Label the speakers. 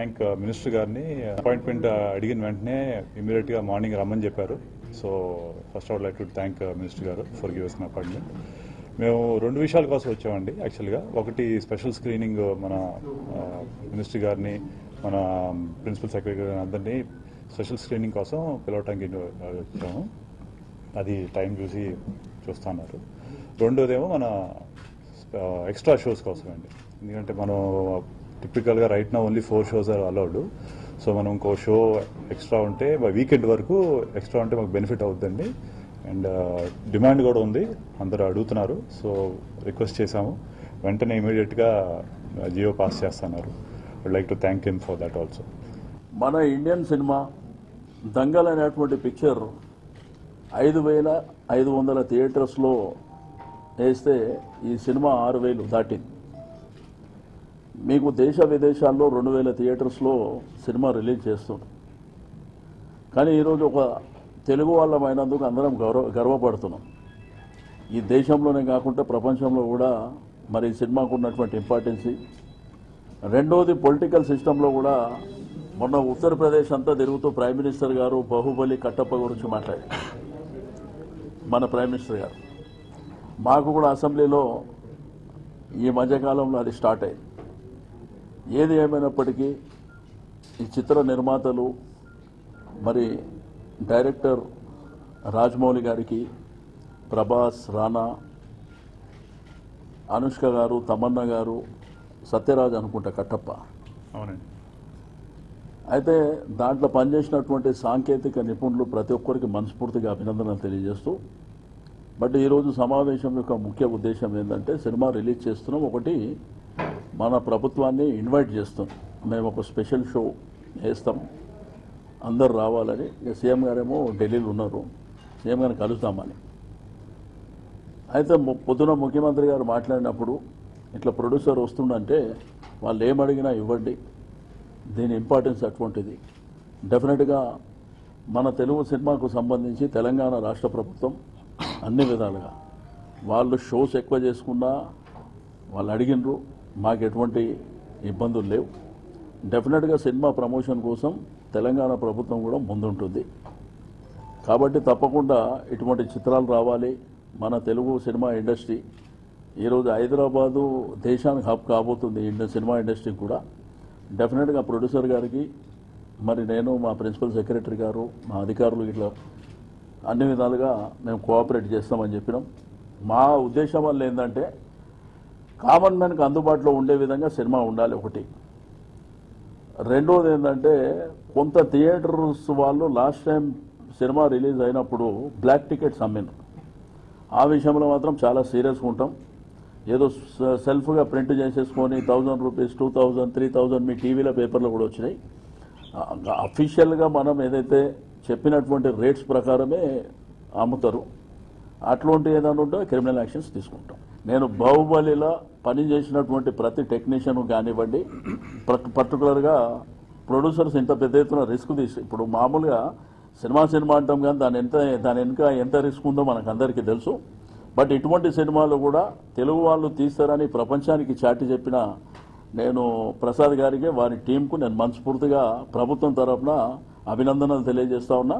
Speaker 1: Thank minister గారిని. Appointment అడిగిన వెంటనే ఇమీడియట్గా మార్నింగ్ రమ్మని చెప్పారు. So first I would like to thank minister గారు ఫర్ గివింగ్ అన్ అపాయింట్మెంట్. మేము రెండు విషయాల కోసం వచ్చామండి యాక్చువల్గా. ఒకటి స్పెషల్ స్క్రీనింగ్ మన మినిస్టర్ గారిని, మన ప్రిన్సిపల్ సెక్రటరీ గారిని అందరినీ స్పెషల్ స్క్రీనింగ్ కోసం పిలవటానికి వచ్చాము. అది టైం చూస్తున్నారు. రెండోదేమో మన ఎక్స్ట్రా షోస్ కోసం అండి. ఎందుకంటే మనం టిపికల్గా రైట్ నా only 4 shows are allowed. So మనం ఇంకో షో ఎక్స్ట్రా ఉంటే వీకెండ్ వరకు ఎక్స్ట్రా ఉంటే మాకు బెనిఫిట్ అవుతుందండి. అండ్ డిమాండ్ కూడా ఉంది, అందరూ అడుగుతున్నారు. సో రిక్వెస్ట్ చేశాము, వెంటనే ఇమీడియట్గా జియో పాస్ చేస్తున్నారు. Would like to thank him for that also.
Speaker 2: మన ఇండియన్ సినిమా దంగల్ అనేటువంటి పిక్చర్ 5,500 థియేటర్స్లో వేస్తే ఈ సినిమా 6,000 దాటింది. మీకు దేశ విదేశాల్లో 2,000 థియేటర్స్లో సినిమా రిలీజ్ చేస్తుంది. కానీ ఈరోజు ఒక తెలుగు వాళ్ళమైనందుకు అందరం గర్వపడుతున్నాం. ఈ దేశంలోనే కాకుండా ప్రపంచంలో కూడా మరి ఈ సినిమాకు ఉన్నటువంటి ఇంపార్టెన్సీ. రెండోది పొలిటికల్ సిస్టంలో కూడా మొన్న ఉత్తరప్రదేశ్ అంతా తిరుగుతూ ప్రైమ్ మినిస్టర్ గారు బాహుబలి కట్టప్ప గురించి మాట్లాడారు. మన ప్రైమ్ మినిస్టర్ గారు మాకు కూడా అసెంబ్లీలో ఈ మధ్యకాలంలో అది స్టార్ట్ అయింది. ఏది ఏమైనప్పటికీ ఈ చిత్ర నిర్మాతలు మరి డైరెక్టర్ రాజమౌళి గారికి, ప్రభాస్, రానా, అనుష్క గారు, తమన్నా గారు, సత్యరాజ్ అనుకుంటా కట్టప్ప,
Speaker 1: అవునండి.
Speaker 2: అయితే దాంట్లో పనిచేసినటువంటి సాంకేతిక నిపుణులు ప్రతి ఒక్కరికి మనస్ఫూర్తిగా అభినందనలు తెలియజేస్తూ, బట్ ఈరోజు సమావేశం యొక్క ముఖ్య ఉద్దేశం ఏంటంటే సినిమా రిలీజ్ చేస్తున్నాం. ఒకటి, మన ప్రభుత్వాన్ని ఇన్వైట్ చేస్తాం. మేము ఒక స్పెషల్ షో వేస్తాం, అందరు రావాలని. సీఎం గారేమో ఢిల్లీలో ఉన్నారు, సీఎం గారిని కలుద్దామని. అయితే పొద్దున ముఖ్యమంత్రి గారు మాట్లాడినప్పుడు ఇట్లా ప్రొడ్యూసర్ వస్తుందంటే వాళ్ళు ఏమడిగినా ఇవ్వండి, దీని ఇంపార్టెన్స్ అటువంటిది. డెఫినెట్గా మన తెలుగు సినిమాకు సంబంధించి తెలంగాణ రాష్ట్ర ప్రభుత్వం అన్ని విధాలుగా వాళ్ళు షోస్ ఎక్కువ చేసుకున్నా వాళ్ళు అడిగినరు, మాకు ఎటువంటి ఇబ్బందులు లేవు. డెఫినెట్గా సినిమా ప్రమోషన్ కోసం తెలంగాణ ప్రభుత్వం కూడా ముందుంటుంది. కాబట్టి తప్పకుండా ఇటువంటి చిత్రాలు రావాలి. మన తెలుగు సినిమా ఇండస్ట్రీ ఈరోజు హైదరాబాదు దేశానికి హబ్ కాబోతుంది సినిమా ఇండస్ట్రీ కూడా. డెఫినెట్గా ప్రొడ్యూసర్ గారికి మరి నేను, మా ప్రిన్సిపల్ సెక్రటరీ గారు, మా అధికారులు ఇట్లా అన్ని విధాలుగా మేము కోఆపరేట్ చేస్తామని చెప్పినాం. మా ఉద్దేశం వల్ల ఏంటంటే కామన్ మ్యాన్కి అందుబాటులో ఉండే విధంగా సినిమా ఉండాలి ఒకటి. రెండోది ఏంటంటే కొంత థియేటర్స్ వాళ్ళు లాస్ట్ టైం సినిమా రిలీజ్ అయినప్పుడు బ్లాక్ టికెట్స్ అమ్మినారు. ఆ విషయంలో మాత్రం చాలా సీరియస్గా ఉంటాం. ఏదో సెల్ఫ్గా ప్రింట్ చేసేసుకొని 1,000 రూపీస్, 2,000, 3,000 మీ టీవీలో పేపర్లో కూడా వచ్చినాయి. అఫీషియల్గా మనం ఏదైతే చెప్పినటువంటి రేట్స్ ప్రకారమే అమ్ముతారు. అట్లాంటి ఏదైనా ఉంటే క్రిమినల్ యాక్షన్స్ తీసుకుంటాం. నేను బాహుబలిలో పనిచేసినటువంటి ప్రతి టెక్నీషియన్ కానివ్వండి, పర్టికులర్గా ప్రొడ్యూసర్స్ ఇంత పెద్ద ఎత్తున రిస్క్ తీసి, ఇప్పుడు మామూలుగా సినిమా అంటాం కానీ దాని వెనుక ఎంత రిస్క్ ఉందో మనకు అందరికీ తెలుసు. బట్ ఇటువంటి సినిమాలు కూడా తెలుగు వాళ్ళు తీస్తారని ప్రపంచానికి చాటి చెప్పిన నేను ప్రసాద్ గారికి, వారి టీంకు నేను మనస్ఫూర్తిగా ప్రభుత్వం తరఫున అభినందనలు తెలియజేస్తా ఉన్నా.